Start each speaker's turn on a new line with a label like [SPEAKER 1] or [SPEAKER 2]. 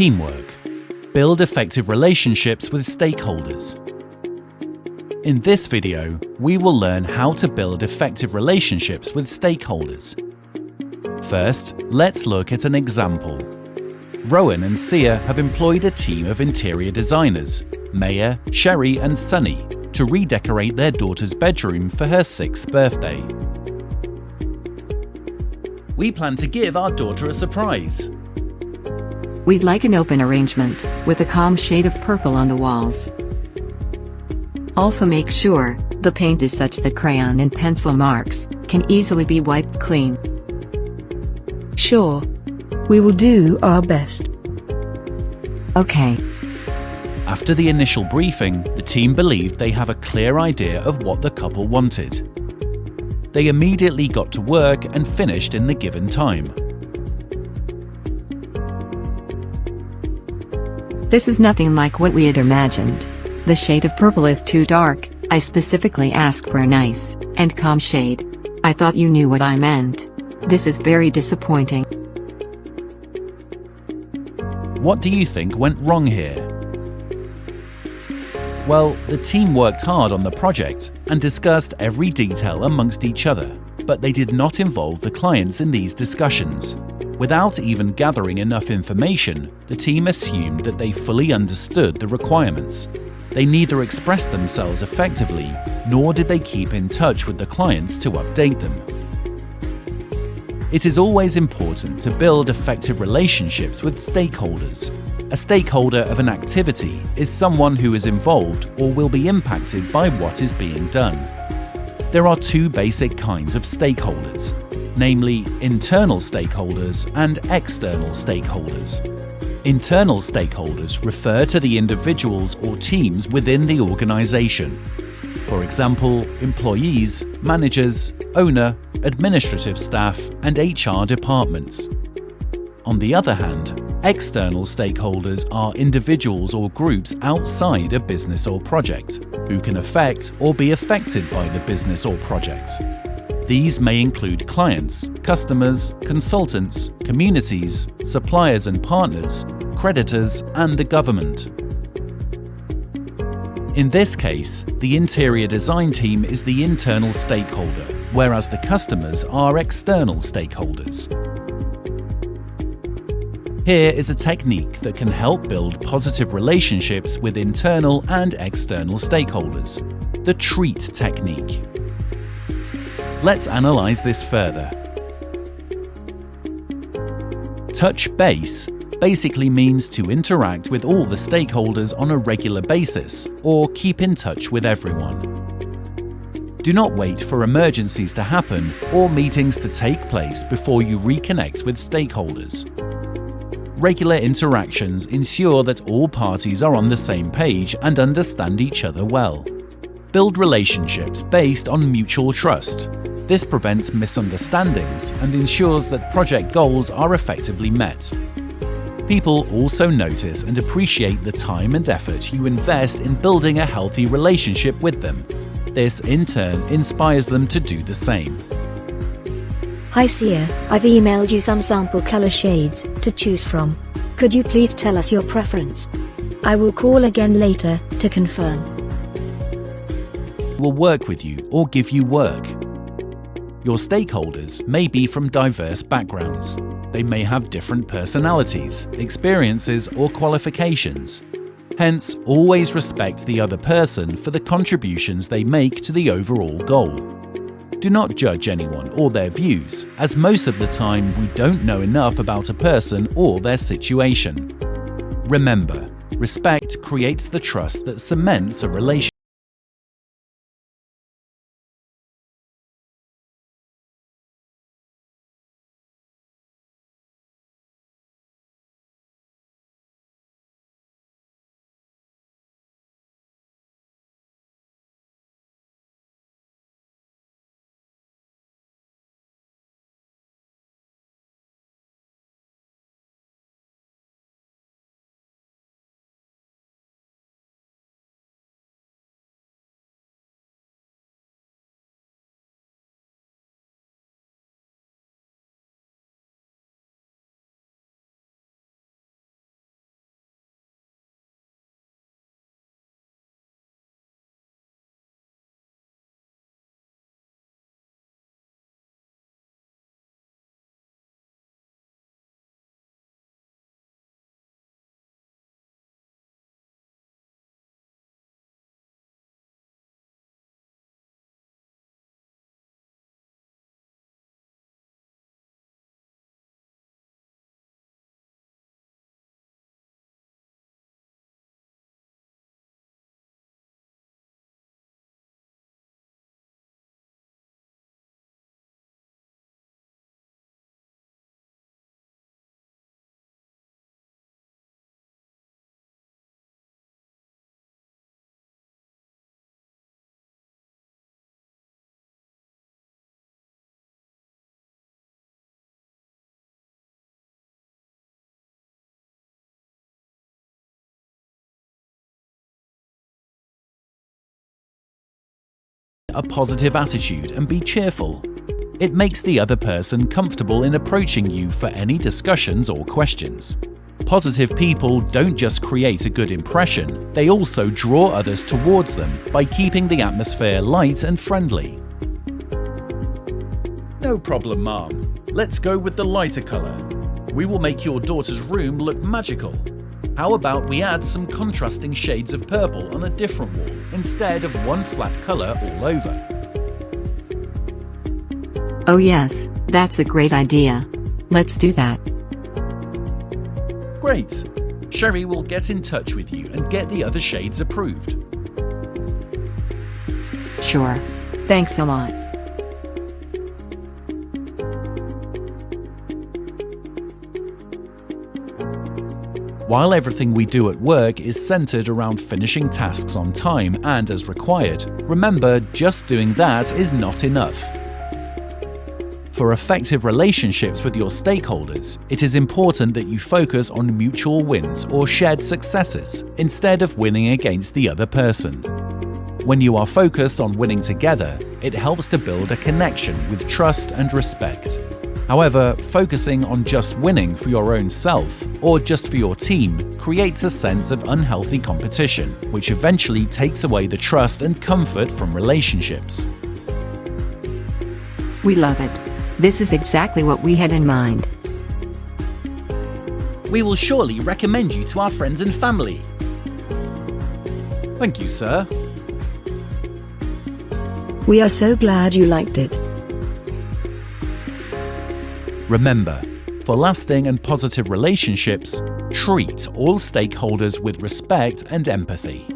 [SPEAKER 1] Teamwork. Build effective relationships with stakeholders. In this video, we will learn how to build effective relationships with stakeholders. First, let's look at an example. Rowan and Sia have employed a team of interior designers, Maya, Sherry and Sunny, to redecorate their daughter's bedroom for her 6th birthday. We plan to give our daughter a surprise.
[SPEAKER 2] We'd like an open arrangement, with a calm shade of purple on the walls. Also make sure the paint is such that crayon and pencil marks can easily be wiped clean.
[SPEAKER 3] Sure. We will do our best.
[SPEAKER 2] Okay.
[SPEAKER 1] After the initial briefing, the team believed they have a clear idea of what the couple wanted. They immediately got to work and finished in the given time.
[SPEAKER 2] This is nothing like what we had imagined. The shade of purple is too dark. I specifically asked for a nice and calm shade. I thought you knew what I meant. This is very disappointing.
[SPEAKER 1] What do you think went wrong here? Well, the team worked hard on the project and discussed every detail amongst each other, but they did not involve the clients in these discussions. Without even gathering enough information, the team assumed that they fully understood the requirements. They neither expressed themselves effectively, nor did they keep in touch with the clients to update them. It is always important to build effective relationships with stakeholders. A stakeholder of an activity is someone who is involved or will be impacted by what is being done. There are two basic kinds of stakeholders, namely internal stakeholders and external stakeholders. Internal stakeholders refer to the individuals or teams within the organization. For example, employees, managers, owner, administrative staff, and HR departments. On the other hand, external stakeholders are individuals or groups outside a business or project, who can affect or be affected by the business or project. These may include clients, customers, consultants, communities, suppliers and partners, creditors, and the government. In this case, the interior design team is the internal stakeholder, whereas the customers are external stakeholders. Here is a technique that can help build positive relationships with internal and external stakeholders: the TREAT technique. Let's analyze this further. Touch base basically means to interact with all the stakeholders on a regular basis or keep in touch with everyone. Do not wait for emergencies to happen or meetings to take place before you reconnect with stakeholders. Regular interactions ensure that all parties are on the same page and understand each other well. Build relationships based on mutual trust. This prevents misunderstandings and ensures that project goals are effectively met. People also notice and appreciate the time and effort you invest in building a healthy relationship with them. This, in turn, inspires them to do the same.
[SPEAKER 3] Hi Sia, I've emailed you some sample color shades to choose from. Could you please tell us your preference? I will call again later to confirm.
[SPEAKER 1] Will work with you or give you work. Your stakeholders may be from diverse backgrounds. They may have different personalities, experiences, or qualifications. Hence, always respect the other person for the contributions they make to the overall goal. Do not judge anyone or their views, as most of the time we don't know enough about a person or their situation. Remember, respect creates the trust that cements a relationship. a positive attitude and be cheerful. It makes the other person comfortable in approaching you for any discussions or questions. Positive people don't just create a good impression, they also draw others towards them by keeping the atmosphere light and friendly. No problem, Mom. Let's go with the lighter colour. We will make your daughter's room look magical. How about we add some contrasting shades of purple on a different wall instead of one flat colour all over?
[SPEAKER 2] Oh yes, that's a great idea. Let's do that.
[SPEAKER 1] Great. Sherry will get in touch with you and get the other shades approved.
[SPEAKER 2] Sure. Thanks a lot.
[SPEAKER 1] While everything we do at work is centered around finishing tasks on time and as required, remember, just doing that is not enough. For effective relationships with your stakeholders, it is important that you focus on mutual wins or shared successes instead of winning against the other person. When you are focused on winning together, it helps to build a connection with trust and respect. However, focusing on just winning for your own self or just for your team creates a sense of unhealthy competition, which eventually takes away the trust and comfort from relationships.
[SPEAKER 2] We love it. This is exactly what we had in mind.
[SPEAKER 1] We will surely recommend you to our friends and family. Thank you, sir.
[SPEAKER 3] We are so glad you liked it.
[SPEAKER 1] Remember, for lasting and positive relationships, treat all stakeholders with respect and empathy.